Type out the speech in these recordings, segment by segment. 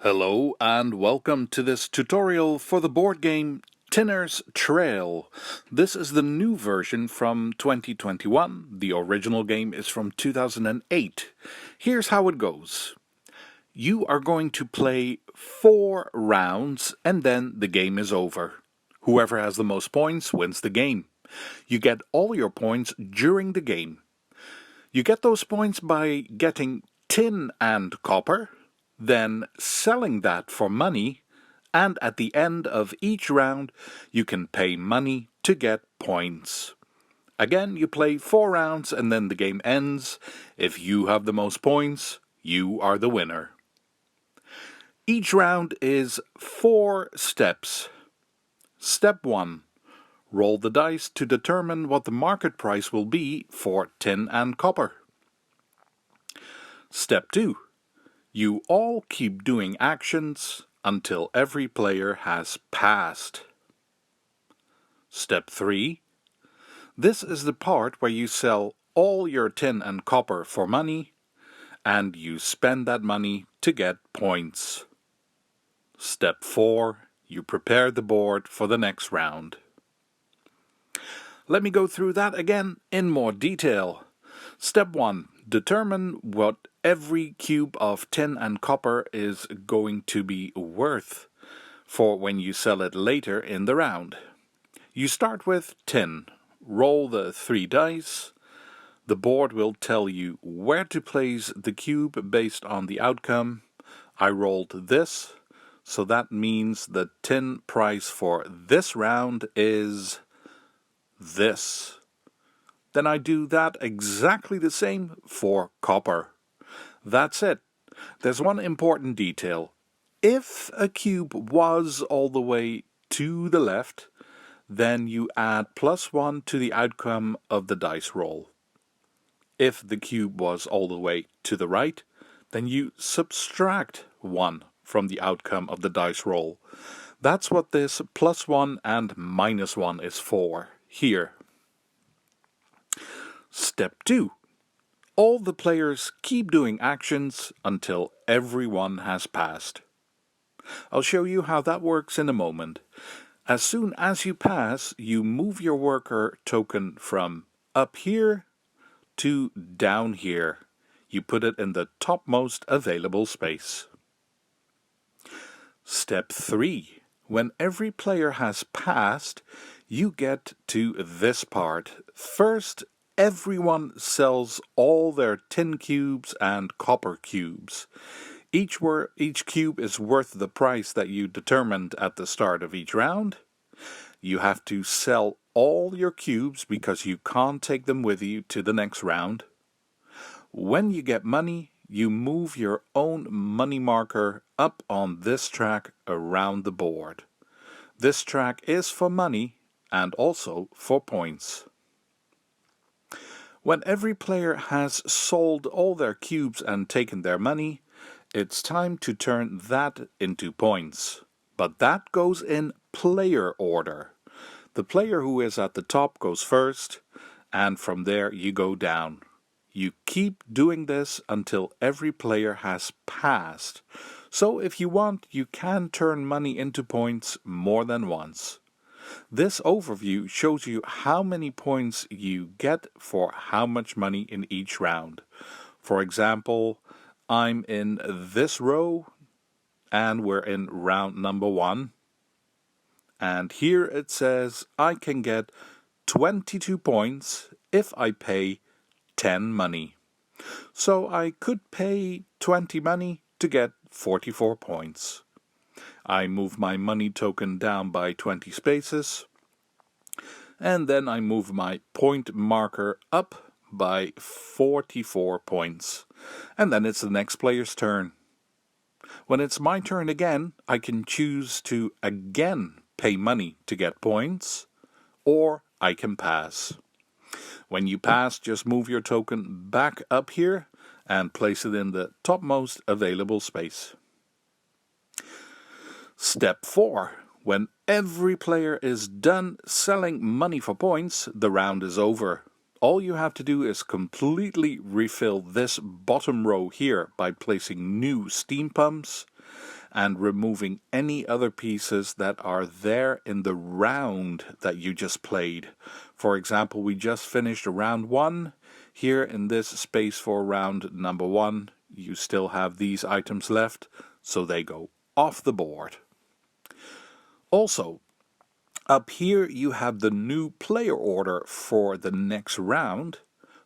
Hello and welcome to this tutorial for the board game Tinner's Trail. This is the new version from 2021. The original game is from 2008. Here's how it goes. You are going to play 4 rounds and then the game is over. Whoever has the most points wins the game. You get all your points during the game. You get those points by getting tin and copper, then selling that for money, and at the end of each round you can pay money to get points. Again, you play 4 rounds and then the game ends. If you have the most points, you are the winner. Each round is 4 steps. Step 1. Roll the dice to determine what the market price will be for tin and copper. Step 2. You all keep doing actions until every player has passed. Step 3. This is the part where you sell all your tin and copper for money, and you spend that money to get points. Step 4. You prepare the board for the next round. Let me go through that again in more detail. Step 1. Determine what every cube of tin and copper is going to be worth for when you sell it later in the round. You start with tin. Roll the 3 dice. The board will tell you where to place the cube based on the outcome. I rolled this, so that means the tin price for this round is this. Then I do that exactly the same for copper. That's it. There's one important detail. If a cube was all the way to the left, then you add +1 to the outcome of the dice roll. If the cube was all the way to the right, then you subtract 1 from the outcome of the dice roll. That's what this +1 and -1 is for here. Step 2. All the players keep doing actions until everyone has passed. I'll show you how that works in a moment. As soon as you pass, you move your worker token from up here to down here. You put it in the topmost available space. Step 3. When every player has passed, you get to this part. First, everyone sells all their tin cubes and copper cubes. Each cube is worth the price that you determined at the start of each round. You have to sell all your cubes because you can't take them with you to the next round. When you get money, you move your own money marker up on this track around the board. This track is for money and also for points. When every player has sold all their cubes and taken their money, it's time to turn that into points. But that goes in player order. The player who is at the top goes first, and from there you go down. You keep doing this until every player has passed. So if you want, you can turn money into points more than once. This overview shows you how many points you get for how much money in each round. For example, I'm in this row and we're in round number 1. And here it says I can get 22 points if I pay 10 money. So I could pay 20 money to get 44 points. I move my money token down by 20 spaces, and then I move my point marker up by 44 points, and then it's the next player's turn. When it's my turn again, I can choose to again pay money to get points, or I can pass. When you pass, just move your token back up here and place it in the topmost available space. Step 4. When every player is done selling money for points, the round is over. All you have to do is completely refill this bottom row here by placing new steam pumps, and removing any other pieces that are there in the round that you just played. For example, we just finished round 1. Here in this space for round number 1, you still have these items left, so they go off the board. Also, up here you have the new player order for the next round.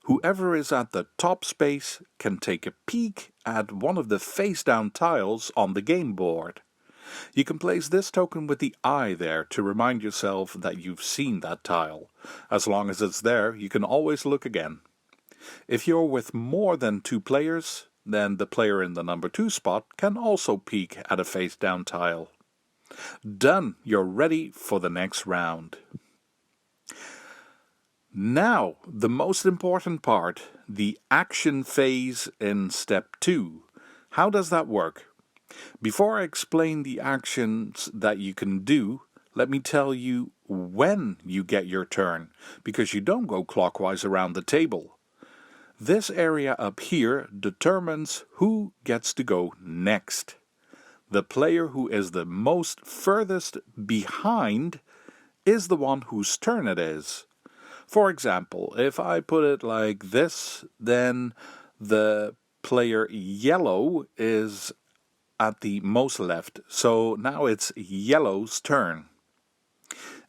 Whoever is at the top space can take a peek at one of the face-down tiles on the game board. You can place this token with the eye there to remind yourself that you've seen that tile. As long as it's there, you can always look again. If you're with more than 2 players, then the player in the number 2 spot can also peek at a face-down tile. Done! You're ready for the next round. Now, the most important part, the action phase in step 2. How does that work? Before I explain the actions that you can do, let me tell you when you get your turn, because you don't go clockwise around the table. This area up here determines who gets to go next. The player who is the most furthest behind is the one whose turn it is. For example, if I put it like this, then the player yellow is at the most left, so now it's yellow's turn.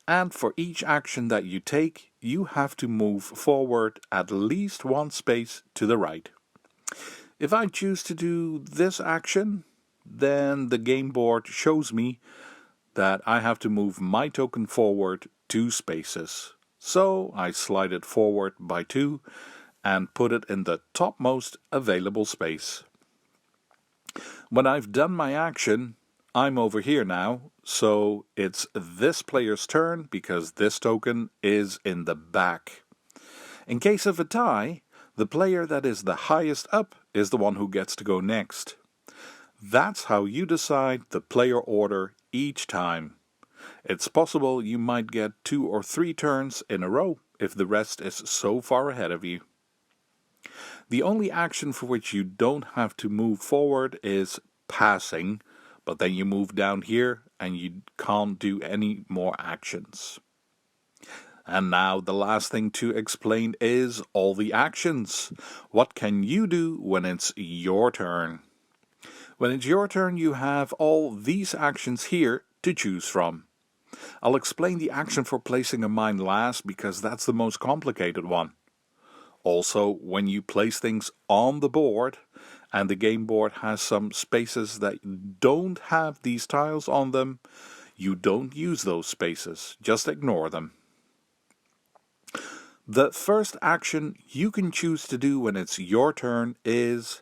And for each action that you take, you have to move forward at least 1 space to the right. If I choose to do this action, then the game board shows me that I have to move my token forward 2 spaces. So I slide it forward by 2 and put it in the topmost available space. When I've done my action, I'm over here now, so it's this player's turn because this token is in the back. In case of a tie, the player that is the highest up is the one who gets to go next. That's how you decide the player order each time. It's possible you might get 2 or 3 turns in a row if the rest is so far ahead of you. The only action for which you don't have to move forward is passing, but then you move down here and you can't do any more actions. And now the last thing to explain is all the actions. What can you do when it's your turn? When it's your turn, you have all these actions here to choose from. I'll explain the action for placing a mine last because that's the most complicated one. Also, when you place things on the board and the game board has some spaces that don't have these tiles on them, you don't use those spaces, just ignore them. The first action you can choose to do when it's your turn is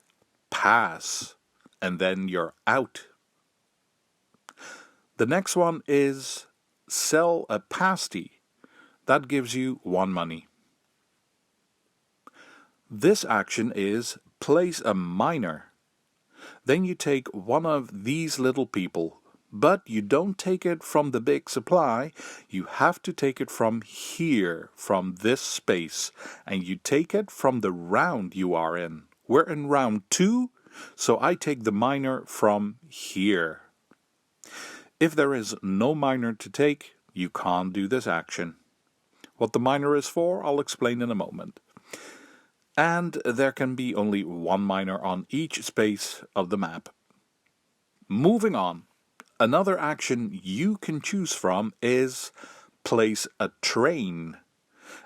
pass, and then you're out. The next one is sell a pasty. That gives you 1 money. This action is place a miner. Then you take one of these little people, but you don't take it from the big supply. You have to take it from here, from this space, and you take it from the round you are in. We're in round 2, so I take the miner from here. If there is no miner to take, you can't do this action. What the miner is for, I'll explain in a moment. And there can be only 1 miner on each space of the map. Moving on, another action you can choose from is place a train.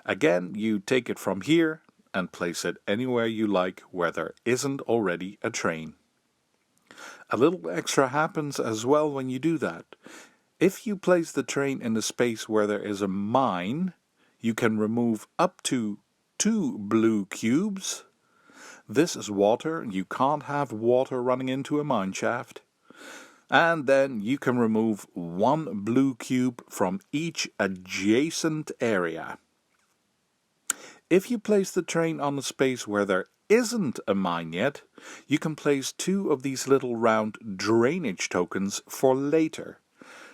Again, you take it from here and place it anywhere you like where there isn't already a train. A little extra happens as well when you do that. If you place the train in a space where there is a mine, you can remove up to 2 blue cubes. This is water. You can't have water running into a mine shaft. And then you can remove 1 blue cube from each adjacent area. If you place the train on a space where there isn't a mine yet, you can place 2 of these little round drainage tokens for later.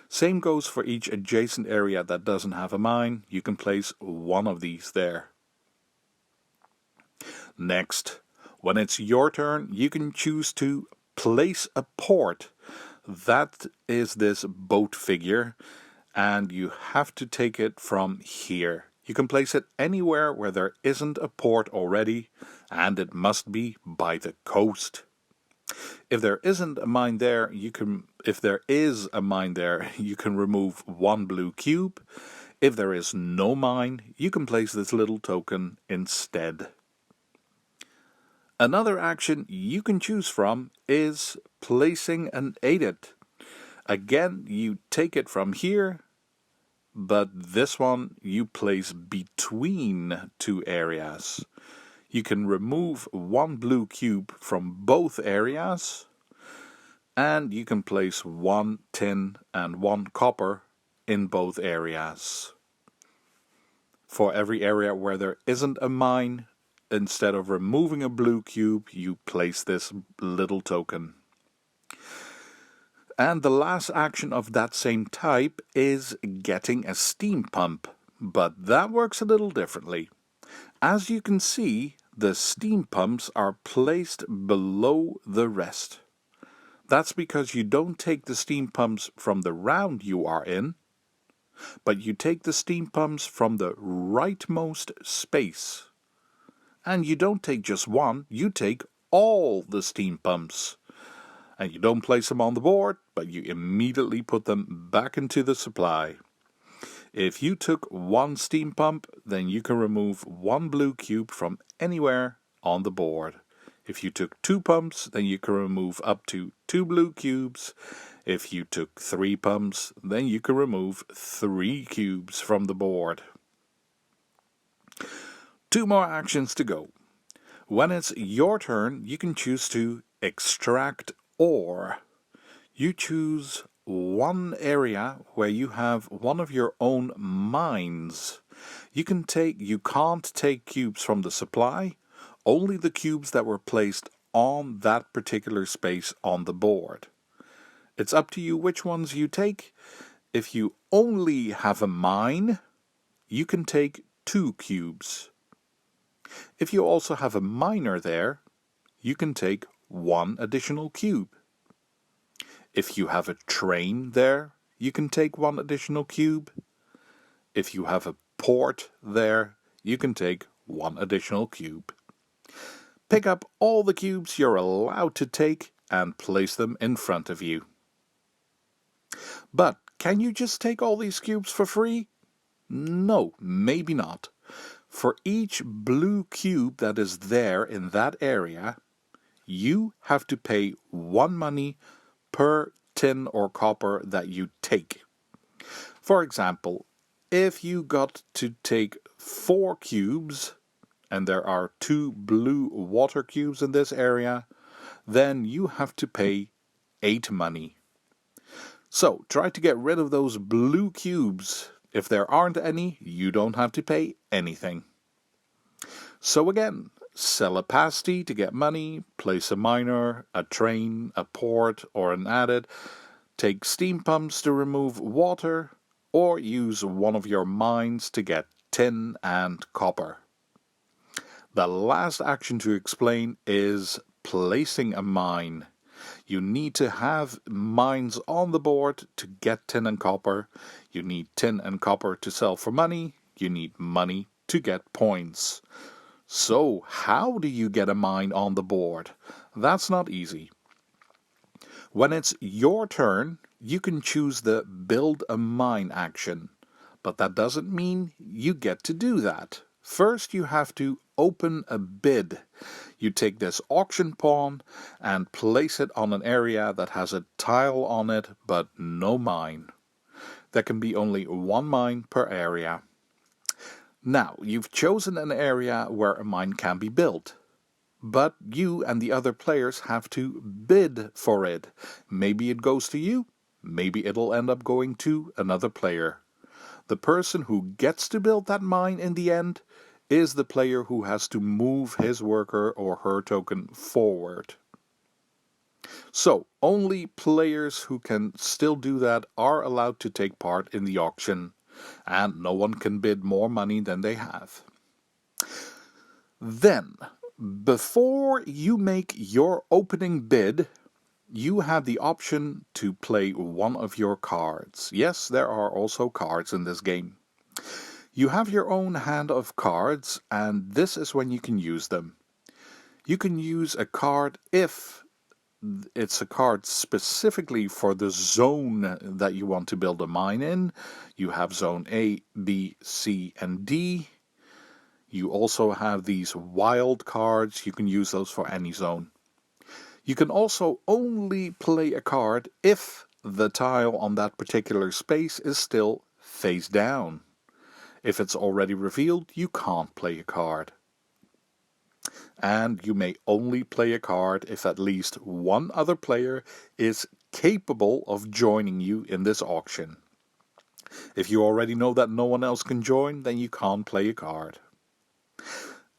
Same goes for each adjacent area that doesn't have a mine. You can place 1 of these there. Next, when it's your turn, you can choose to place a port. That is this boat figure, and you have to take it from here. You can place it anywhere where there isn't a port already, and it must be by the coast. If there isn't a mine there, if there is a mine there, you can remove one blue cube. If there is no mine, you can place this little token instead. Another action you can choose from is placing an aided. Again, you take it from here, but this one you place between two areas. You can remove one blue cube from both areas, and you can place one tin and one copper in both areas. For every area where there isn't a mine, instead of removing a blue cube, you place this little token. And the last action of that same type is getting a steam pump, but that works a little differently. As you can see, the steam pumps are placed below the rest. That's because you don't take the steam pumps from the round you are in, but you take the steam pumps from the rightmost space. And you don't take just one, you take all the steam pumps. And you don't place them on the board, but you immediately put them back into the supply. If you took one steam pump, then you can remove one blue cube from anywhere on the board. If you took two pumps, then you can remove up to two blue cubes. If you took three pumps, then you can remove 3 cubes from the board. 2 more actions to go. When it's your turn, you can choose to extract ore. You choose one area where you have one of your own mines. You can't take cubes from the supply, only the cubes that were placed on that particular space on the board. It's up to you which ones you take. If you only have a mine, you can take 2 cubes. If you also have a miner there, you can take 1 additional cube. If you have a train there, you can take 1 additional cube. If you have a port there, you can take 1 additional cube. Pick up all the cubes you're allowed to take and place them in front of you. But can you just take all these cubes for free? No, maybe not. For each blue cube that is there in that area, you have to pay 1 money per tin or copper that you take. For example, if you got to take 4 cubes, and there are 2 blue water cubes in this area, then you have to pay 8 money. So try to get rid of those blue cubes. If there aren't any, you don't have to pay anything. So again, sell a pasty to get money, place a miner, a train, a port, or an added, take steam pumps to remove water, or use one of your mines to get tin and copper. The last action to explain is placing a mine. You need to have mines on the board to get tin and copper. You need tin and copper to sell for money. You need money to get points. So, how do you get a mine on the board? That's not easy. When it's your turn, you can choose the Build a Mine action. But that doesn't mean you get to do that. First, you have to open a bid. You take this auction pawn and place it on an area that has a tile on it, but no mine. There can be only 1 mine per area. Now, you've chosen an area where a mine can be built. But you and the other players have to bid for it. Maybe it goes to you, maybe it'll end up going to another player. The person who gets to build that mine in the end is the player who has to move his worker or her token forward. So, only players who can still do that are allowed to take part in the auction, and no one can bid more money than they have. Then, before you make your opening bid, you have the option to play one of your cards. Yes, there are also cards in this game. You have your own hand of cards, and this is when you can use them. You can use a card if it's a card specifically for the zone that you want to build a mine in. You have zone A, B, C, and D. You also have these wild cards. You can use those for any zone. You can also only play a card if the tile on that particular space is still face down. If it's already revealed, you can't play a card. And you may only play a card if at least one other player is capable of joining you in this auction. If you already know that no one else can join, then you can't play a card.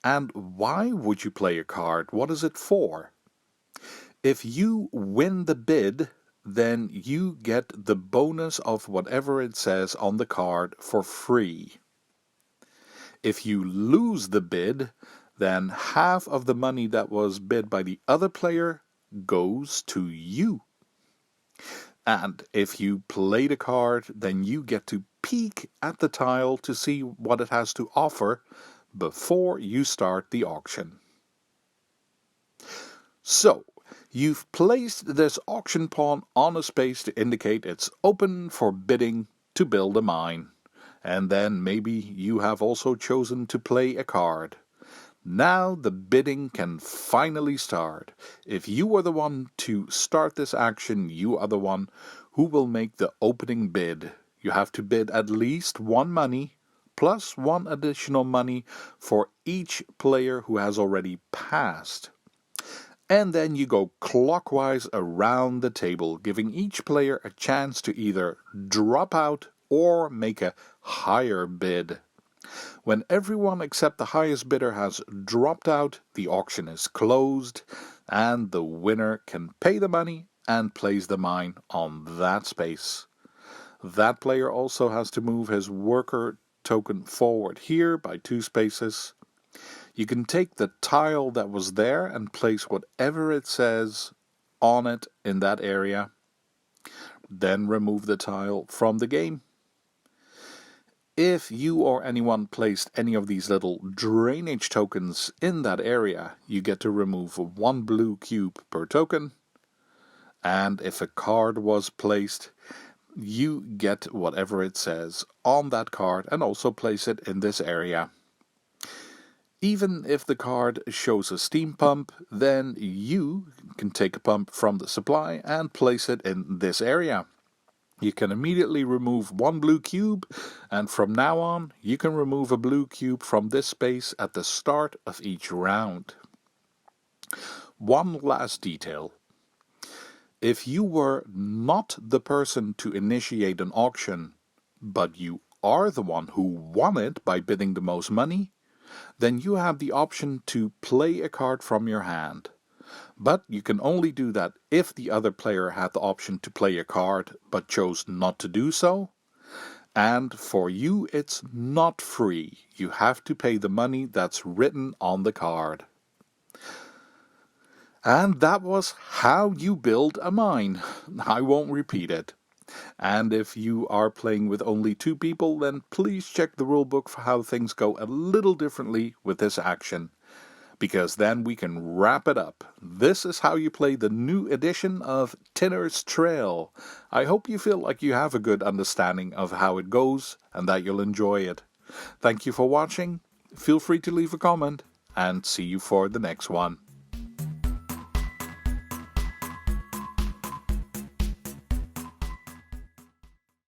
And why would you play a card? What is it for? If you win the bid, then you get the bonus of whatever it says on the card for free. If you lose the bid, then half of the money that was bid by the other player goes to you. And if you play the card, then you get to peek at the tile to see what it has to offer before you start the auction. So, you've placed this auction pawn on a space to indicate it's open for bidding to build a mine. And then maybe you have also chosen to play a card. Now the bidding can finally start. If you are the one to start this action, you are the one who will make the opening bid. You have to bid at least one money, plus one additional money for each player who has already passed. And then you go clockwise around the table, giving each player a chance to either drop out or make a higher bid. When everyone except the highest bidder has dropped out, the auction is closed, and the winner can pay the money and place the mine on that space. That player also has to move his worker token forward here by 2 spaces. You can take the tile that was there and place whatever it says on it in that area. Then remove the tile from the game. If you or anyone placed any of these little drainage tokens in that area, you get to remove 1 blue cube per token. And if a card was placed, you get whatever it says on that card and also place it in this area. Even if the card shows a steam pump, then you can take a pump from the supply and place it in this area. You can immediately remove 1 blue cube, and from now on you can remove a blue cube from this space at the start of each round. One last detail. If you were not the person to initiate an auction, but you are the one who won it by bidding the most money, then you have the option to play a card from your hand. But you can only do that if the other player had the option to play a card but chose not to do so. And for you it's not free. You have to pay the money that's written on the card. And that was how you build a mine. I won't repeat it. And if you are playing with only 2 people, then please check the rulebook for how things go a little differently with this action. Because then we can wrap it up. This is how you play the new edition of Tinner's Trail. I hope you feel like you have a good understanding of how it goes and that you'll enjoy it. Thank you for watching. Feel free to leave a comment and see you for the next one.